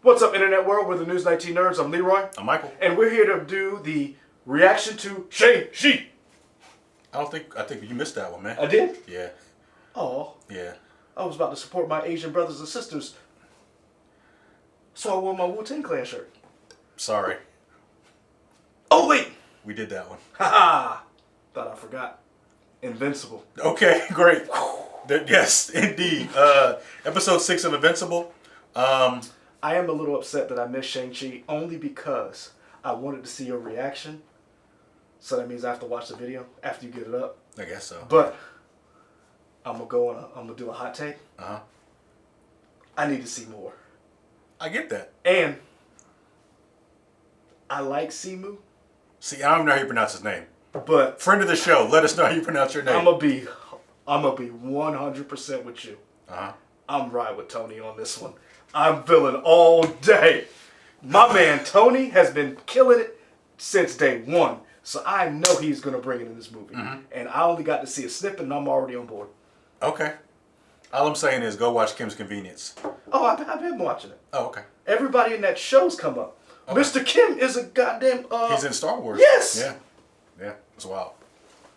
What's up, Internet World? We're the News 19 Nerds. I'm Leroy. I'm Michael. And we're here to do the reaction to Shang-Chi. I think you missed that one, man. I did? Yeah. Oh. Yeah. I was about to support my Asian brothers and sisters. So I wore my Wu-Tang Clan shirt. Sorry. Oh, wait. We did that one. Haha. Thought I forgot. Invincible. Okay, great. Yes, indeed. Episode 6 of Invincible. I am a little upset that I missed Shang-Chi only because I wanted to see your reaction. So that means I have to watch the video after you get it up. I guess so. But I'm gonna do a hot take. Uh-huh. I need to see more. I get that. And I like Simu. See, I don't know how you pronounce his name. But Friend of the show, let us know how you pronounce your name. I'm gonna be 100% with you. Uh-huh. I'm right with Tony on this one. I'm feeling all day. My man Tony has been killing it since day one. So I know he's gonna bring it in this movie. Mm-hmm. And I only got to see a snippet and I'm already on board. Okay. All I'm saying is go watch Kim's Convenience. Oh, I've been watching it. Oh, okay. Everybody in that show's come up. Okay. Mr. Kim is a goddamn he's in Star Wars. Yes. Yeah. Yeah. It's wild.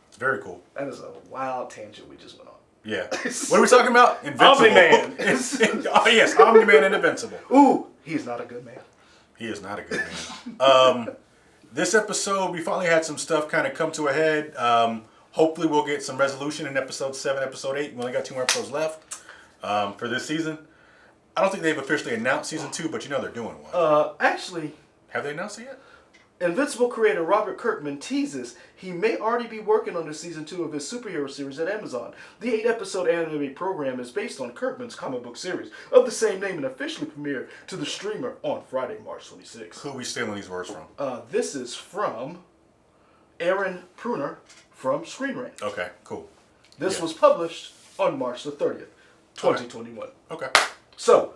It's very cool. That is a wild tangent we just went on. Yeah. What are we talking about? Invincible. Omni-Man. Oh, yes. Omni-Man and Invincible. Ooh, he's not a good man. He is not a good man. This episode, we finally had some stuff kind of come to a head. Hopefully we'll get some resolution in episode 7, episode 8. We only got 2 more episodes left for this season. I don't think they've officially announced season 2, but you know they're doing one. Actually... Have they announced it yet? Invincible creator Robert Kirkman teases he may already be working on the season 2 of his superhero series at Amazon. The 8-episode anime program is based on Kirkman's comic book series of the same name and officially premiered to the streamer on Friday, March 26th. Who are we stealing these words from? This is from Aaron Pruner from Screen Rant. Okay, cool. This was published on March the 30th, 2021. Okay. So,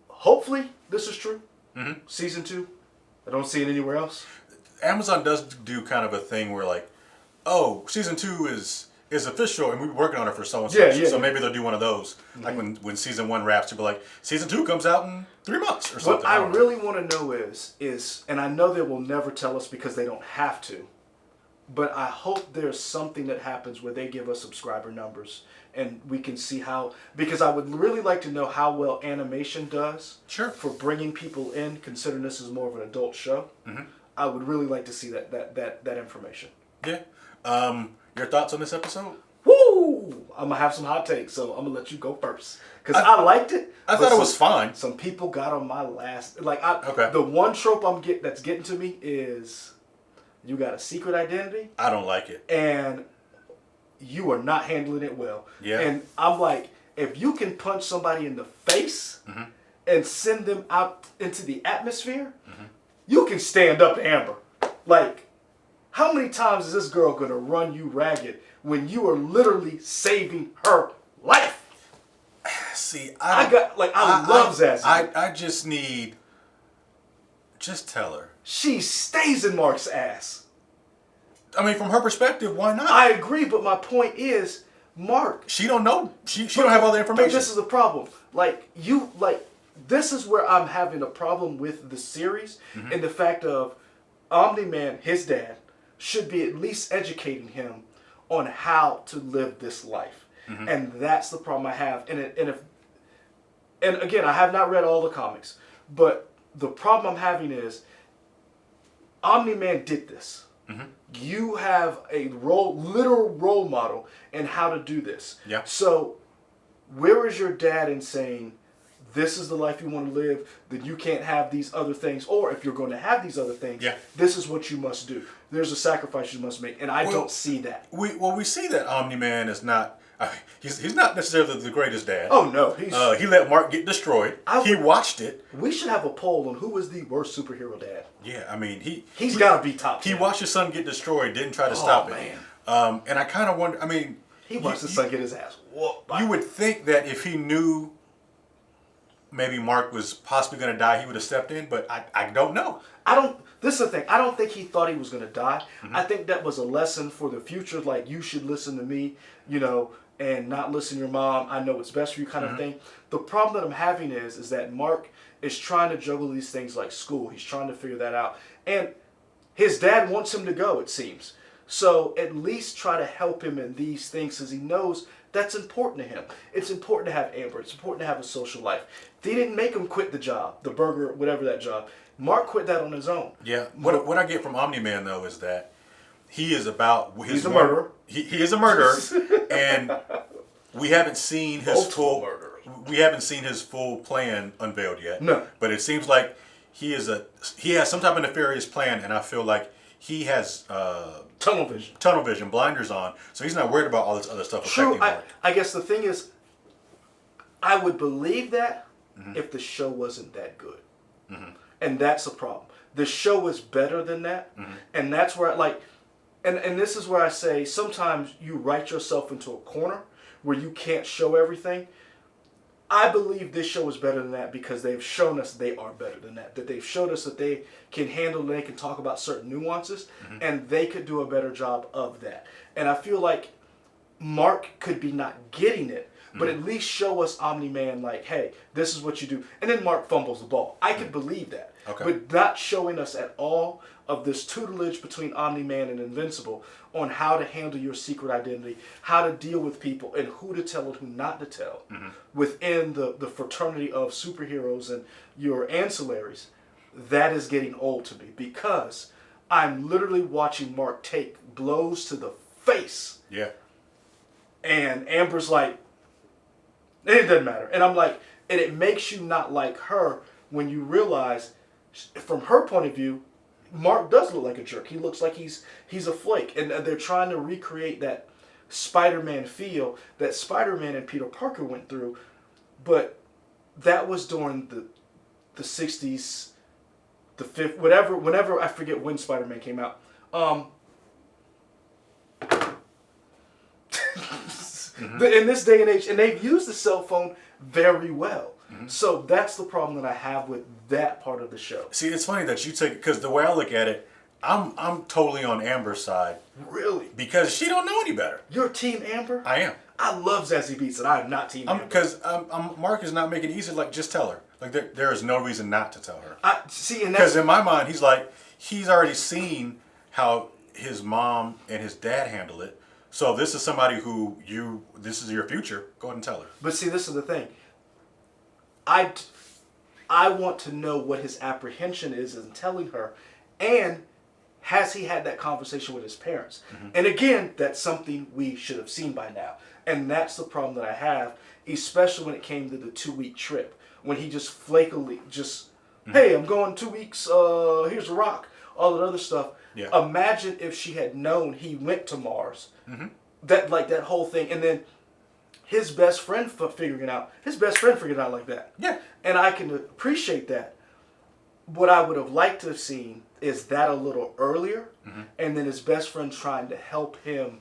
hopefully this is true. Mm-hmm. Season 2. I don't see it anywhere else. Amazon does do kind of a thing where like, oh, season 2 is official and we've been working on it for so and so. So maybe they'll do one of those. Mm-hmm. Like when season 1 wraps, you'll be like, season 2 comes out in 3 months or something. What I really want to know is, and I know they will never tell us because they don't have to, but I hope there's something that happens where they give us subscriber numbers and we can see how, because I would really like to know how well animation does for bringing people in, considering this is more of an adult show. Mm-hmm. I would really like to see that information. Yeah. Your thoughts on this episode? Woo! I'm going to have some hot takes, so I'm going to let you go first. Because I liked it. I thought it was fine. Some people got on my last... The one trope that's getting to me is you got a secret identity. I don't like it. And you are not handling it well. Yeah. And I'm like, if you can punch somebody in the face and send them out into the atmosphere, you can stand up to Amber. Like, how many times is this girl going to run you ragged when you are literally saving her life? See, I love Zazie. I just need... Just tell her. She stays in Mark's ass. I mean, from her perspective, why not? I agree, but my point is, Mark... She don't know. She don't have all the information. But this is the problem. This is where I'm having a problem with the series and the fact of Omni-Man, his dad, should be at least educating him on how to live this life. And that's the problem I have. And again, I have not read all the comics, but the problem I'm having is Omni-Man did this. You have a literal role model in how to do this. Yeah. So, where is your dad in saying, this is the life you want to live, then you can't have these other things, or if you're going to have these other things, this is what you must do. There's a sacrifice you must make, and I don't see that. We see that Omni-Man is not... he's not necessarily the greatest dad. Oh, no. He let Mark get destroyed. He watched it. We should have a poll on who is the worst superhero dad. Yeah, I mean, he's got to be top 10. He watched his son get destroyed, didn't try to stop it. Man. And I kind of wonder, I mean... He watched his son get his ass whooped. You would think that if he knew maybe Mark was possibly going to die, he would have stepped in, but I don't know. This is the thing. I don't think he thought he was going to die. I think that was a lesson for the future. Like, you should listen to me. You know, and not listen to your mom. I know what's best for you kind of thing. The problem that I'm having is that Mark is trying to juggle these things like school. He's trying to figure that out. And his dad wants him to go, it seems. So at least try to help him in these things because he knows that's important to him. It's important to have Amber. It's important to have a social life. They didn't make him quit the job, the burger, whatever that job. Mark quit that on his own. Yeah. What I get from Omni-Man, though, is that he is about his He's a murderer. He is a murderer, and we haven't seen his we haven't seen his full plan unveiled yet. No. But it seems like he has some type of nefarious plan, and I feel like he has Tunnel vision, blinders on, so he's not worried about all this other stuff True. affecting him. I guess the thing is, I would believe that if the show wasn't that good. And that's the problem. The show is better than that. And that's where and this is where I say sometimes you write yourself into a corner where you can't show everything. I believe this show is better than that because they've shown us they are better than that. That they've showed us that they can handle, they can talk about certain nuances, and they could do a better job of that. And I feel like Mark could be not getting it, but at least show us Omni-Man like, hey, this is what you do. And then Mark fumbles the ball. I could believe that. Okay. But not showing us at all of this tutelage between Omni-Man and Invincible on how to handle your secret identity, how to deal with people, and who to tell and who not to tell within the fraternity of superheroes and your ancillaries, that is getting old to me because I'm literally watching Mark take blows to the face. Yeah. And Amber's like, it doesn't matter. And I'm like, and it makes you not like her when you realize, from her point of view, Mark does look like a jerk. He looks like he's a flake. And they're trying to recreate that Spider-Man feel that Spider-Man and Peter Parker went through. But that was during the 60s, the 50s, whenever, I forget when Spider-Man came out. In this day and age, and they've used the cell phone very well. So that's the problem that I have with that part of the show. See, it's funny that you take, because the way I look at it, I'm totally on Amber's side. Really? Because she don't know any better. You're Team Amber? I am. I love Zazie Beetz, and I am not Team Amber. Because Mark is not making it easy. Like, just tell her. Like, there is no reason not to tell her. Because in my mind, he's already seen how his mom and his dad handle it. So this is somebody who this is your future. Go ahead and tell her. But see, this is the thing. I want to know what his apprehension is in telling her, and has he had that conversation with his parents? And again, that's something we should have seen by now. And that's the problem that I have, especially when it came to the 2-week trip, when he just flakily hey, I'm going 2 weeks, here's a rock, all that other stuff. Yeah. Imagine if she had known he went to Mars, that whole thing, and then his best friend figuring it out. His best friend figured it out like that. Yeah. And I can appreciate that. What I would have liked to have seen is that a little earlier, and then his best friend trying to help him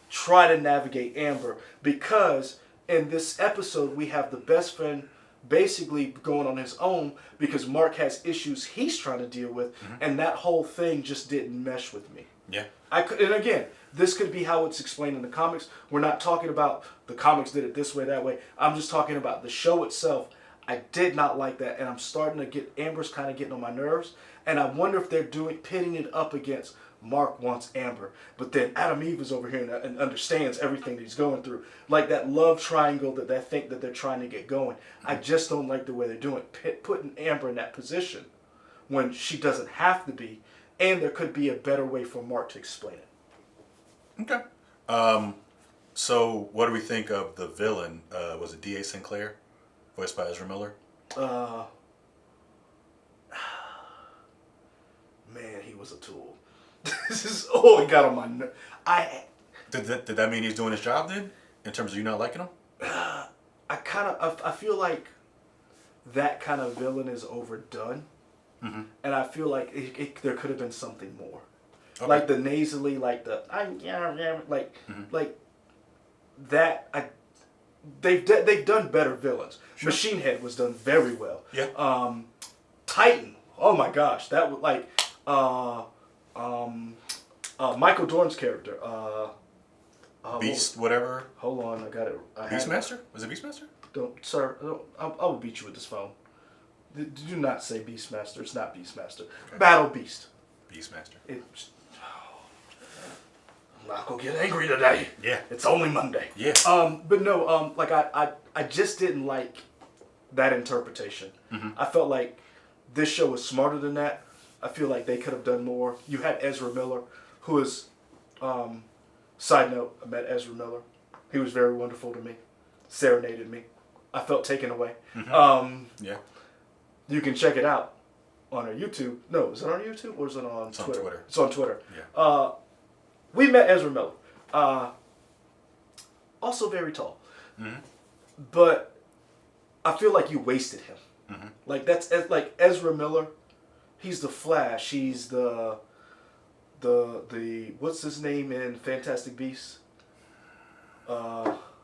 try to navigate Amber. Because in this episode, we have the best friend basically going on his own because Mark has issues he's trying to deal with, and that whole thing just didn't mesh with me. Yeah. And again, this could be how it's explained in the comics. We're not talking about the comics did it this way, that way. I'm just talking about the show itself. I did not like that, and I'm starting to get, Amber's kind of getting on my nerves, and I wonder if they're pitting it up against Mark wants Amber, but then Adam Eve is over here and understands everything that he's going through. Like that love triangle that they think that they're trying to get going. I just don't like the way they're doing it. Putting Amber in that position when she doesn't have to be, and there could be a better way for Mark to explain it. Okay. So what do we think of the villain? Was it D.A. Sinclair, voiced by Ezra Miller? Man, he was a tool. He got on my nerves. Did that mean he's doing his job then? In terms of you not liking him? I feel like that kind of villain is overdone. And I feel like there could have been something more. Okay. Like the nasally, like the like that. They've done better villains. Sure. Machine Head was done very well. Yeah. Titan. Oh my gosh, that was like Michael Dorn's character. Beast, whatever. Hold on, I got it. Beastmaster? Was it Beastmaster? Don't, sir. I will beat you with this phone. Do not say Beastmaster. It's not Beastmaster. Okay. Battle Beast. Beastmaster. I'm not gonna get angry today. Yeah. It's only Monday. Yeah. But no. Like I just didn't like that interpretation. Mm-hmm. I felt like this show was smarter than that. I feel like they could have done more. You had Ezra Miller, who is. Side note: I met Ezra Miller. He was very wonderful to me. Serenaded me. I felt taken away. Mm-hmm. Yeah. You can check it out on our YouTube. No, is it on YouTube or is it on Twitter? On Twitter. It's on Twitter. Yeah. We met Ezra Miller. Also very tall. Mm-hmm. But I feel like you wasted him. Mm-hmm. Like that's like Ezra Miller. He's the Flash. He's the what's his name in Fantastic Beasts?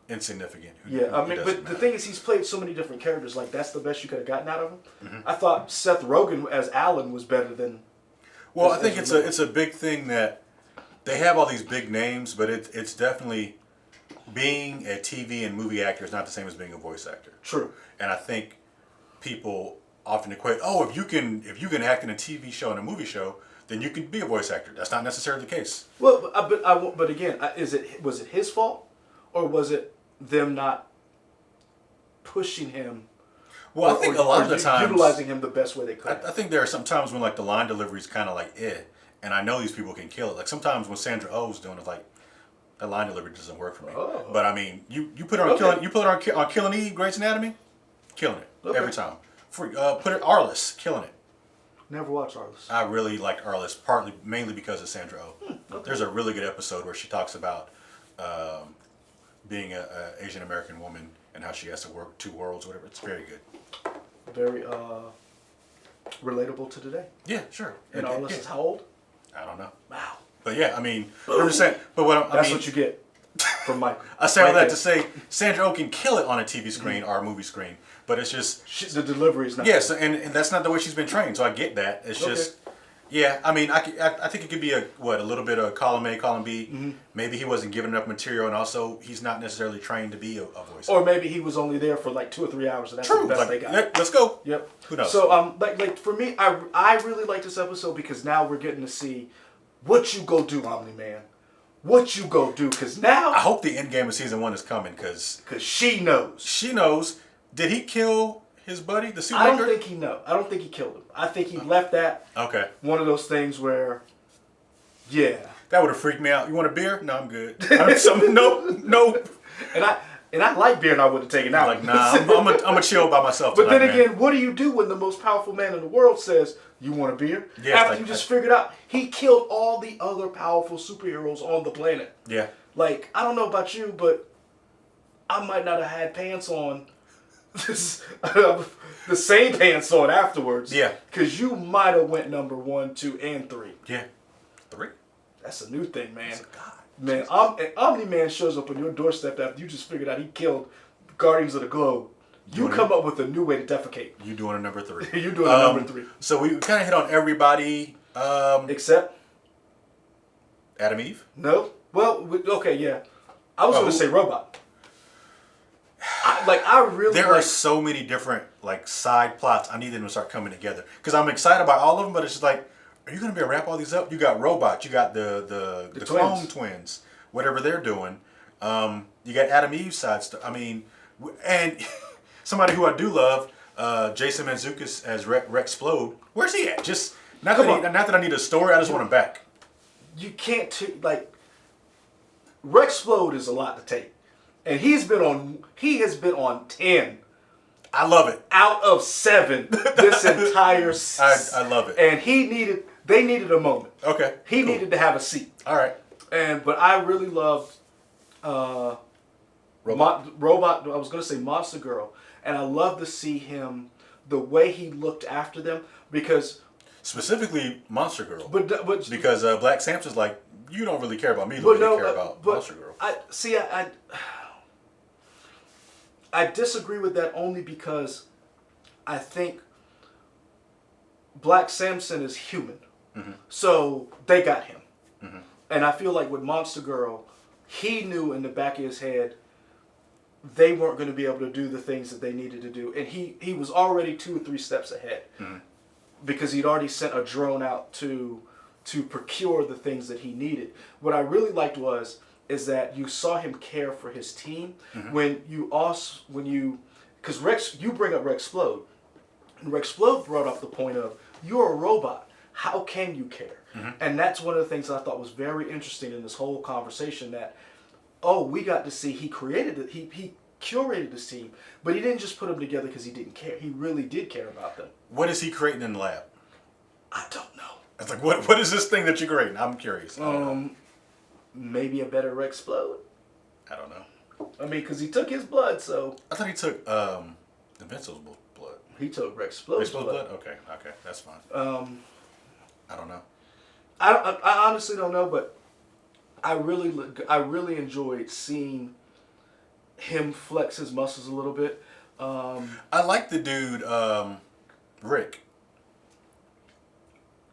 Insignificant. But the thing is, he's played so many different characters. Like that's the best you could have gotten out of him. Mm-hmm. I thought Seth Rogen as Alan was better than. Well, I think it's a big thing that they have all these big names, but it's definitely being a TV and movie actor is not the same as being a voice actor. True. And I think people often equate, if you can act in a TV show and a movie show, then you can be a voice actor. That's not necessarily the case. Well, but again, was it his fault, or was it them not pushing him? Well, I think a lot of the times utilizing him the best way they could. I think there are some times when like the line delivery is kind of like and I know these people can kill it. Like sometimes when Sandra Oh's doing it, like that line delivery doesn't work for me. Oh. But I mean, you put her on on Killing Eve, Grey's Anatomy, killing it every time. Put it Arliss, killing it. Never watched Arliss. I really liked Arliss, mainly because of Sandra Oh. Okay. There's a really good episode where she talks about being an Asian American woman and how she has to work two worlds, whatever. It's very good. Very relatable to today. Yeah, sure. And Arliss is how old? I don't know. Wow. But yeah, I mean, I'm just saying. But that's what you get from Michael. I say all that to say Sandra Oh can kill it on a TV screen or a movie screen, but it's just the delivery is not. Yes, and that's not the way she's been trained. So I get that. It's just. Yeah, I mean, I think it could be a little bit of column A, column B. Mm-hmm. Maybe he wasn't given enough material, and also he's not necessarily trained to be a voice. Or maybe he was only there for like 2 or 3 hours, and that's the best they got. Let's go. Yep. Who knows? So like for me, I really like this episode because now we're getting to see what you go do, Omni-Man. What you go do? Because now I hope the end game of season 1 is coming because she knows. She knows. Did he kill his buddy, the suit I don't think he know. I don't think he killed him. I think he left that. Okay. One of those things where, yeah. That would have freaked me out. You want a beer? No, I'm good. Nope. And I like beer, and I would have taken out. Like, nah, I'm a chill by myself. But then again, what do you do when the most powerful man in the world says, "You want a beer?" Yeah, after you just figured out he killed all the other powerful superheroes on the planet. Yeah. Like, I don't know about you, but I might not have had pants on. The same pants on afterwards. Yeah. Because you might have went number 1, 2, and 3. Yeah. 3? That's a new thing, man. God. Man, Omni-Man shows up on your doorstep after you just figured out he killed Guardians of the Globe. You come up with a new way to defecate. You doing a number 3. You doing a number 3. So we kind of hit on everybody. Except? Adam Eve? No. Well, okay, yeah. I was going to say Robot. There are so many different side plots. I need them to start coming together because I'm excited about all of them. But it's just like, are you going to be able to wrap all these up? You got Robot, you got the clone twins, whatever they're doing. You got Adam Eve's side stuff. I mean, and somebody who I do love, Jason Mantzoukas as Rexplode. Where's he at? Just not that I need a story. I just want him back. You can't Rexplode is a lot to take. And he has been on 10. I love it. Out of 7 this entire I love it. And they needed a moment. Okay. He needed to have a seat. All right. But I really loved Robot. I was going to say Monster Girl. And I love to see him, the way he looked after them, because specifically Monster Girl. But because Black Samson's like, you don't really care about me, you don't care about Monster Girl. I disagree with that only because I think Black Samson is human. Mm-hmm. So they got him. Mm-hmm. And I feel like with Monster Girl, he knew in the back of his head they weren't going to be able to do the things that they needed to do. And he was already 2 or 3 steps ahead because he'd already sent a drone out to procure the things that he needed. What I really liked is that you saw him care for his team because Rex, you bring up Rexplode. And Rexplode brought up the point of, you're a robot. How can you care? And that's one of the things I thought was very interesting in this whole conversation, that, we got to see he created it. He curated this team, but he didn't just put them together because he didn't care. He really did care about them. What is he creating in the lab? I don't know. It's like, what is this thing that you're creating? I'm curious. Maybe a better Rexplode? I don't know. I mean, because he took his blood, so... I thought he took Invincible's blood. He took Rexplode's blood. Okay, that's fine. I don't know. I honestly don't know, but I really enjoyed seeing him flex his muscles a little bit. I like the dude, Rick,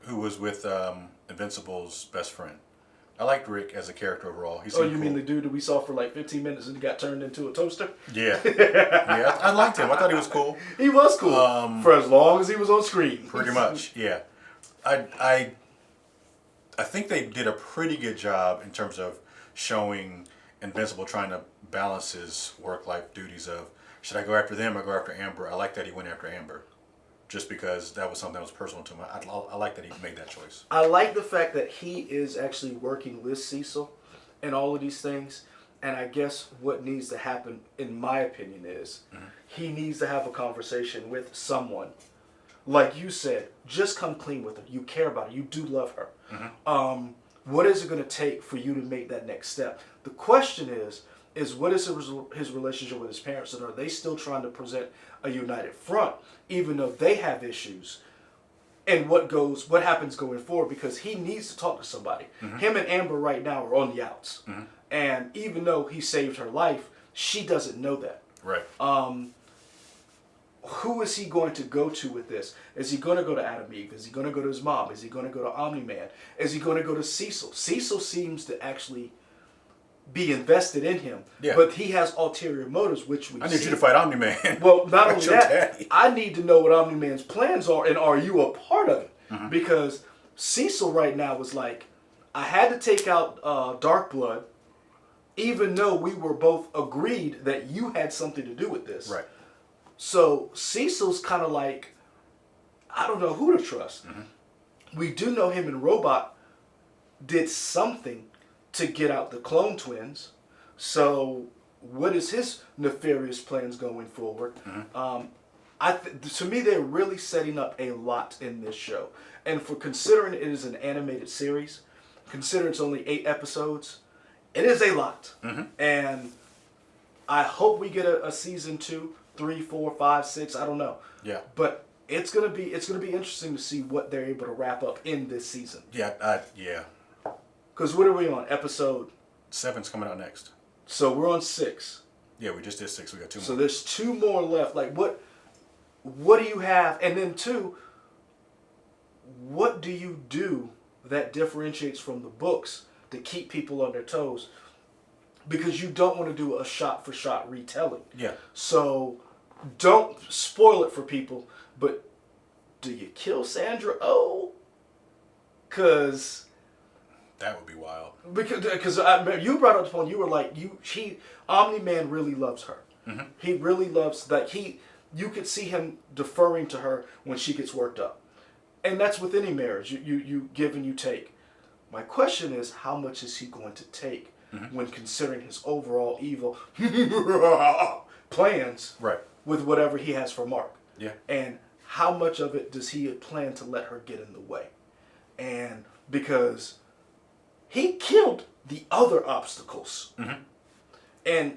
who was with Invincible's best friend. I liked Rick as a character overall. He seemed you mean the dude that we saw for like 15 minutes and he got turned into a toaster? Yeah. Yeah, I liked him. I thought he was cool. He was cool for as long as he was on screen. Pretty much, yeah. I think they did a pretty good job in terms of showing Invincible trying to balance his work-life duties of, should I go after them or go after Amber? I like that he went after Amber, just because that was something that was personal to him. I like that he made that choice. I like the fact that he is actually working with Cecil and all of these things. And I guess what needs to happen, in my opinion, is he needs to have a conversation with someone. Like you said, just come clean with her. You care about her. You do love her. What is it going to take for you to make that next step? The question is what is his relationship with his parents, and are they still trying to present a united front, even though they have issues? And what happens going forward? Because he needs to talk to somebody. Him and Amber right now are on the outs, and even though he saved her life, she doesn't know that. Right. Who is he going to go to with this? Is he going to go to Adam Eve? Is he going to go to his mom? Is he going to go to Omni-Man? Is he going to go to Cecil? Cecil seems to actually be invested in him, but he has ulterior motives, which we I need you to fight Omni-Man. Well, not only that, daddy. I need to know what Omni-Man's plans are, and are you a part of it? Because Cecil right now was like, I had to take out Dark Blood, even though we were both agreed that you had something to do with this. Right. So Cecil's kind of like, I don't know who to trust. We do know him and Robot did something to get out the clone twins. So what is his nefarious plans going forward? To me, they're really setting up a lot in this show. And for considering it is an animated series, considering it's only 8 episodes, it is a lot. And I hope we get a season 2, 3, 4, 5, 6. I don't know. Yeah. But it's gonna be interesting to see what they're able to wrap up in this season. Yeah. Because what are we on? Episode 7's coming out next. So we're on 6. Yeah, we just did 6. We got 2 more. So there's 2 more left. Like what do you have? And then 2, what do you do that differentiates from the books to keep people on their toes? Because you don't want to do a shot-for-shot retelling. Yeah. So don't spoil it for people, but do you kill Sandra Oh? Because that would be wild. Because you brought up the point, you were like, Omni-Man really loves her. He really loves that. You could see him deferring to her when she gets worked up. And that's with any marriage. You give and you take. My question is, how much is he going to take when considering his overall evil plans with whatever he has for Mark? Yeah. And how much of it does he plan to let her get in the way? And because he killed the other obstacles. And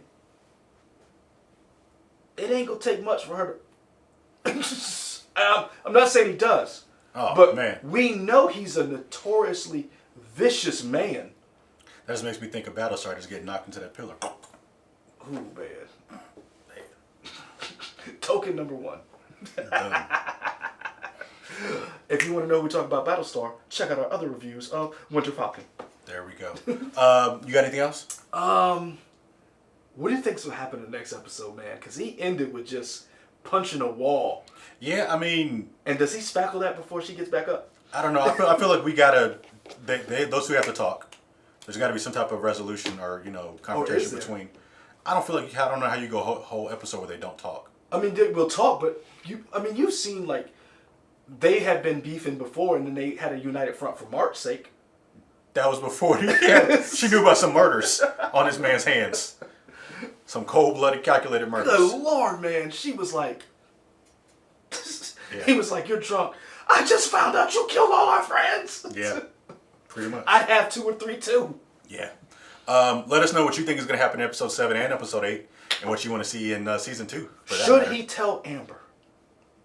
it ain't going to take much for her to... I'm not saying he does. But man, we know he's a notoriously vicious man. That just makes me think of Battlestar just getting knocked into that pillar. Ooh, man. Token number 1. If you want to know we talk about Battlestar, check out our other reviews of Winter Falcon. There we go. You got anything else? What do you think's gonna happen in the next episode, man? Because he ended with just punching a wall. Yeah, I mean... And does he spackle that before she gets back up? I don't know. I feel like we gotta... those two have to talk. There's got to be some type of resolution or, confrontation between... I don't know how you go a whole episode where they don't talk. I mean, they will talk, but you've seen, like, they had been beefing before, and then they had a united front for Mark's sake. That was before she knew about some murders on this man's hands. Some cold-blooded, calculated murders. Good Lord, man. She was like... He was like, you're drunk. I just found out you killed all our friends. Yeah, pretty much. I have 2 or 3 too. Yeah. Let us know what you think is going to happen in episode 7 and episode 8, and what you want to see in season 2. Should he tell Amber?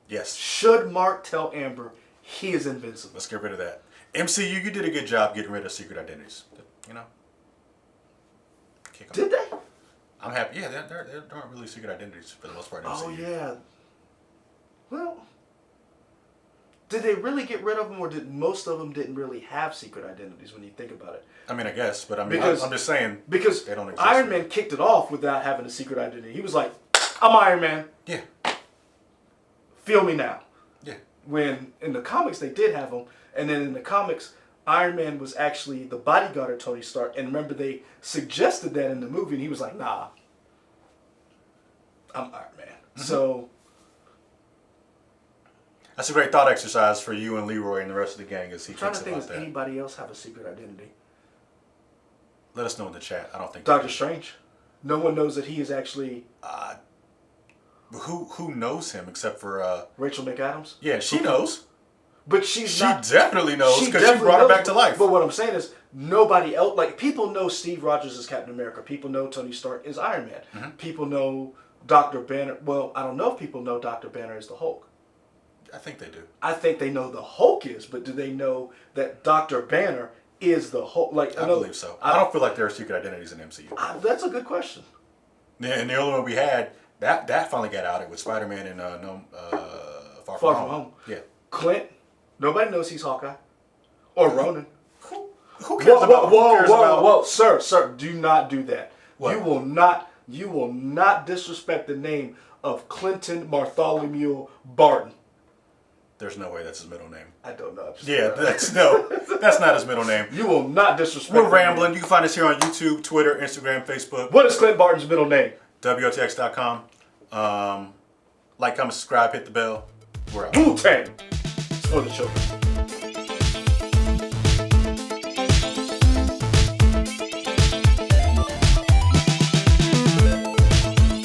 Yes. Should Mark tell Amber he is invincible? Let's get rid of that. MCU, you did a good job getting rid of secret identities. Did they? I'm happy. Yeah, there aren't really secret identities for the most part in MCU. Oh, yeah. Well, did they really get rid of them, or did most of them didn't really have secret identities when you think about it? I mean, I guess, but I'm just saying because they don't exist. Iron Man kicked it off without having a secret identity. He was like, "I'm Iron Man. Yeah. Feel me now." Yeah. When in the comics they did have them, and then in the comics, Iron Man was actually the bodyguard of Tony Stark. And remember, they suggested that in the movie, and he was like, "Nah, I'm Iron Man." Mm-hmm. So. That's a great thought exercise for you and Leroy and the rest of the gang as he thinks about that. I'm trying to think, does anybody else have a secret identity? Let us know in the chat. I don't think Doctor Strange. No one knows that he is actually... Who knows him except for... Rachel McAdams? Yeah, she knows. But she definitely knows because she brought her back to life. But what I'm saying is, nobody else... Like, people know Steve Rogers is Captain America. People know Tony Stark is Iron Man. Mm-hmm. People know Dr. Banner... Well, I don't know if people know Dr. Banner is the Hulk. I think they do. I think they know the Hulk is, but do they know that Dr. Banner is the Hulk? Like, I believe so. I don't feel like there are secret identities in MCU. That's a good question. Yeah, and the only one we had, that finally got outed with Spider-Man and Far From Home. Yeah. Clint, nobody knows he's Hawkeye. Or Ronan. Who cares about... Whoa. Sir, do not do that. What? You will not disrespect the name of Clinton Bartholomew Barton. There's no way that's his middle name. I don't know. That's not his middle name. You will not disrespect. We're rambling. You can find us here on YouTube, Twitter, Instagram, Facebook. What is Clint Barton's middle name? WOTX.com. Like, comment, subscribe, hit the bell. We're out. Wu-Tang. It's for the children.